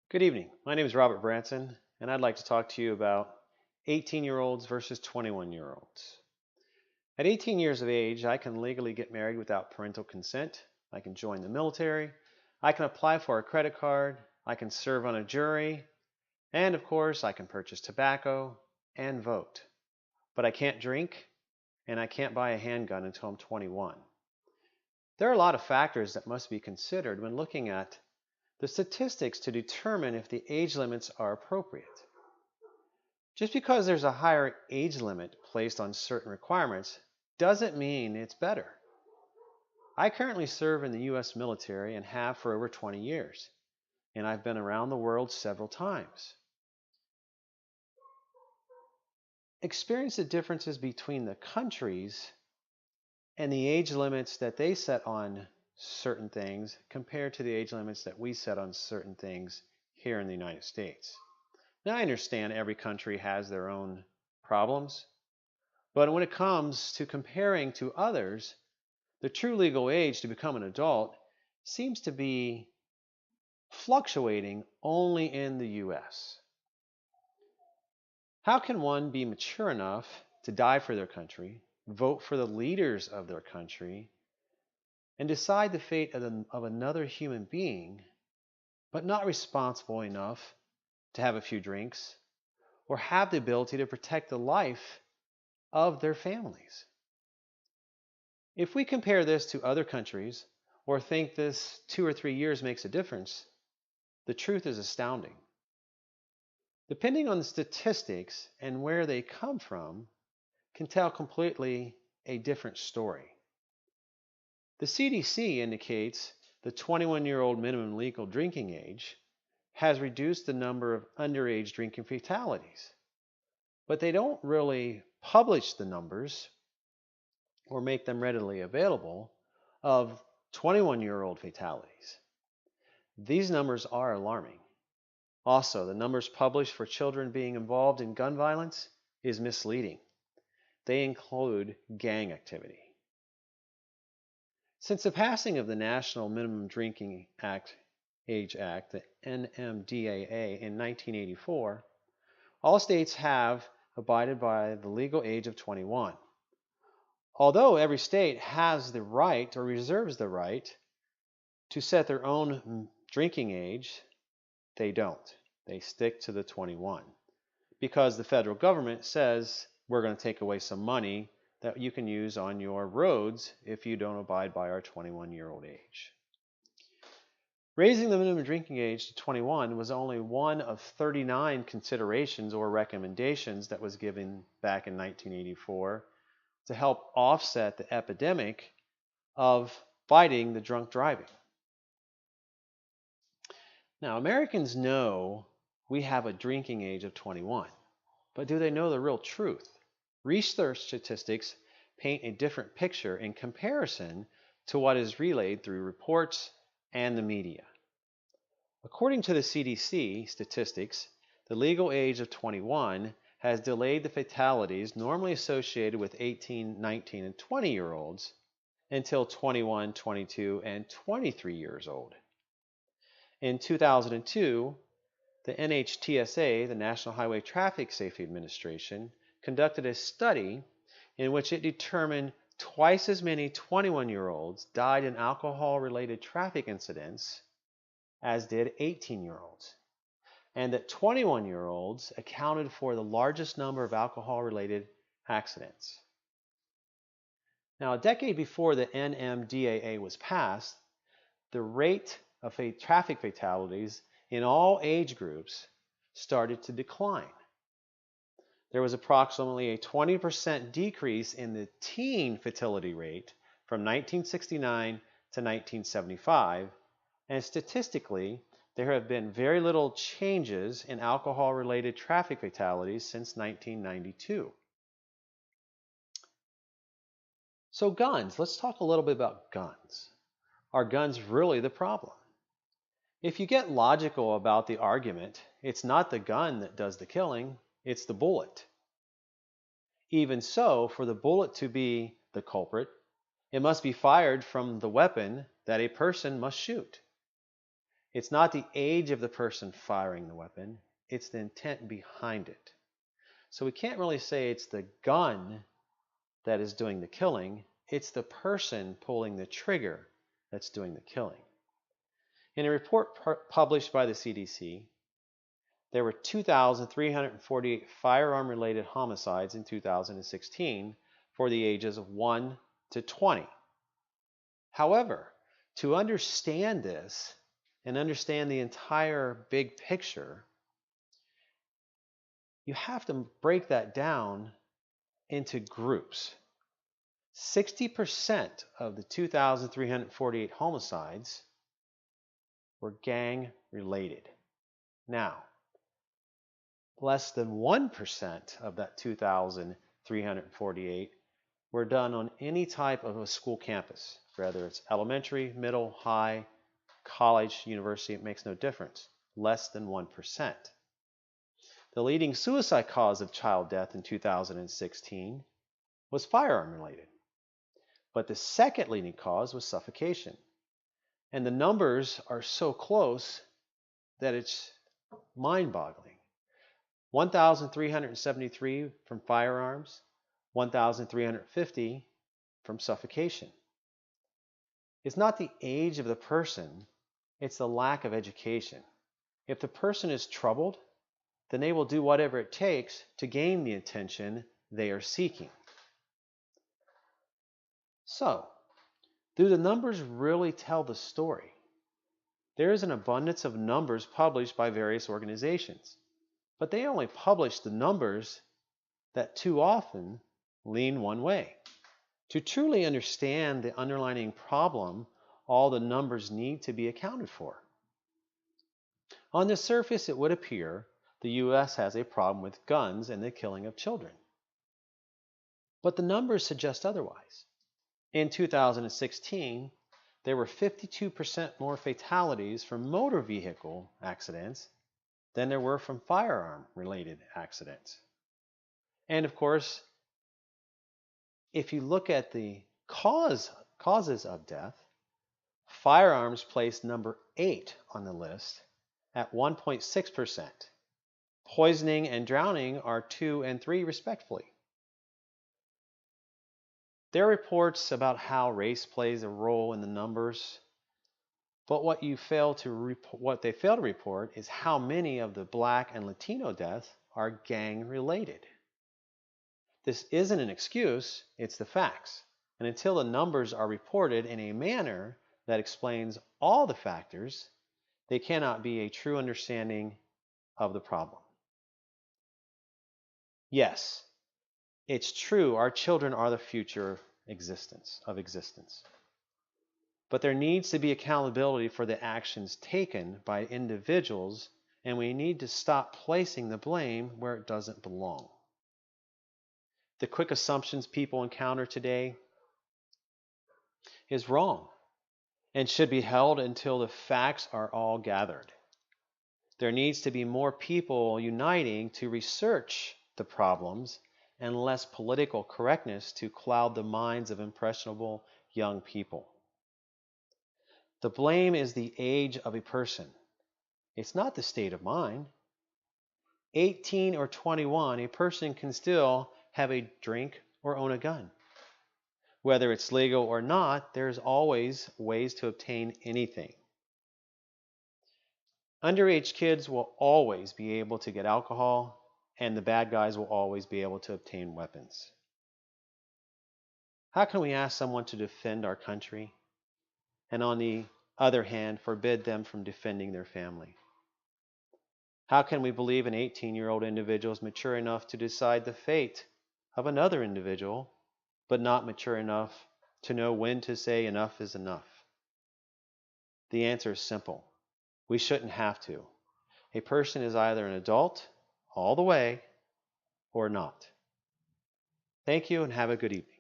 Good evening. My name is Robert Branson, and I'd like to talk to you about 18-year-olds versus 21-year-olds. At 18 years of age, I can legally get married without parental consent. I can join the military. I can apply for a credit card. I can serve on a jury. And of course, I can purchase tobacco and vote. But I can't drink, and I can't buy a handgun until I'm 21. There are a lot of factors that must be considered when looking at the statistics to determine if the age limits are appropriate. Just because there's a higher age limit placed on certain requirements doesn't mean it's better. I currently serve in the U.S. military and have for over 20 years, and I've been around the world several times. Experience the differences between the countries and the age limits that they set on certain things compared to the age limits that we set on certain things here in the United States. Now, I understand every country has their own problems, but when it comes to comparing to others, the true legal age to become an adult seems to be fluctuating only in the US. How can one be mature enough to die for their country, vote for the leaders of their country, and decide the fate of another human being, but not responsible enough to have a few drinks or have the ability to protect the life of their families? If we compare this to other countries or think this 2 or 3 years makes a difference, the truth is astounding. Depending on the statistics and where they come from, can tell completely a different story. The CDC indicates the 21-year-old minimum legal drinking age has reduced the number of underage drinking fatalities. But they don't really publish the numbers or make them readily available of 21-year-old fatalities. These numbers are alarming. Also, the numbers published for children being involved in gun violence is misleading. They include gang activity. Since the passing of the National Minimum Drinking Age Act, the NMDAA, in 1984, all states have abided by the legal age of 21. Although every state has the right or reserves the right to set their own drinking age, they don't. They stick to the 21 because the federal government says we're going to take away some money that you can use on your roads if you don't abide by our 21-year-old age. Raising the minimum drinking age to 21 was only one of 39 considerations or recommendations that was given back in 1984 to help offset the epidemic of fighting the drunk driving. Now, Americans know we have a drinking age of 21, but do they know the real truth? Research statistics paint a different picture in comparison to what is relayed through reports and the media. According to the CDC statistics, the legal age of 21 has delayed the fatalities normally associated with 18, 19, and 20-year-olds until 21, 22, and 23 years old. In 2002, the NHTSA, the National Highway Traffic Safety Administration, conducted a study in which it determined twice as many 21-year-olds died in alcohol-related traffic incidents as did 18-year-olds, and that 21-year-olds accounted for the largest number of alcohol-related accidents. Now, a decade before the NMDAA was passed, the rate of traffic fatalities in all age groups started to decline. There was approximately a 20% decrease in the teen fatality rate from 1969 to 1975, and statistically, there have been very little changes in alcohol-related traffic fatalities since 1992. So guns, let's talk a little bit about guns. Are guns really the problem? If you get logical about the argument, it's not the gun that does the killing, it's the bullet. Even so, for the bullet to be the culprit, it must be fired from the weapon that a person must shoot. It's not the age of the person firing the weapon, it's the intent behind it. So we can't really say it's the gun that is doing the killing, it's the person pulling the trigger that's doing the killing. In a report published by the CDC, there were 2,348 firearm-related homicides in 2016 for the ages of 1 to 20. However, to understand this and understand the entire big picture, you have to break that down into groups. 60% of the 2,348 homicides were gang-related. Now, less than 1% of that 2,348 were done on any type of a school campus, whether it's elementary, middle, high, college, university, it makes no difference. Less than 1%. The leading suicide cause of child death in 2016 was firearm related. But the second leading cause was suffocation. And the numbers are so close that it's mind-boggling. 1,373 from firearms, 1,350 from suffocation. It's not the age of the person, it's the lack of education. If the person is troubled, then they will do whatever it takes to gain the attention they are seeking. So, do the numbers really tell the story? There is an abundance of numbers published by various organizations, but they only publish the numbers that too often lean one way. To truly understand the underlying problem, all the numbers need to be accounted for. On the surface, it would appear the U.S. has a problem with guns and the killing of children. But the numbers suggest otherwise. In 2016, there were 52% more fatalities from motor vehicle accidents than there were from firearm-related accidents. And of course, if you look at the causes of death, firearms placed number 8 on the list at 1.6%. Poisoning and drowning are 2 and 3 respectively. There are reports about how race plays a role in the numbers, but what they fail to report is how many of the Black and Latino deaths are gang-related. This isn't an excuse, it's the facts. And until the numbers are reported in a manner that explains all the factors, they cannot be a true understanding of the problem. Yes, it's true, our children are the future of existence. But there needs to be accountability for the actions taken by individuals, and we need to stop placing the blame where it doesn't belong. The quick assumptions people encounter today is wrong and should be held until the facts are all gathered. There needs to be more people uniting to research the problems and less political correctness to cloud the minds of impressionable young people. The blame is the age of a person. It's not the state of mind. 18 or 21, a person can still have a drink or own a gun. Whether it's legal or not, there's always ways to obtain anything. Underage kids will always be able to get alcohol, and the bad guys will always be able to obtain weapons. How can we ask someone to defend our country, and on the other hand, forbid them from defending their family? How can we believe an 18-year-old individual is mature enough to decide the fate of another individual, but not mature enough to know when to say enough is enough? The answer is simple. We shouldn't have to. A person is either an adult all the way or not. Thank you and have a good evening.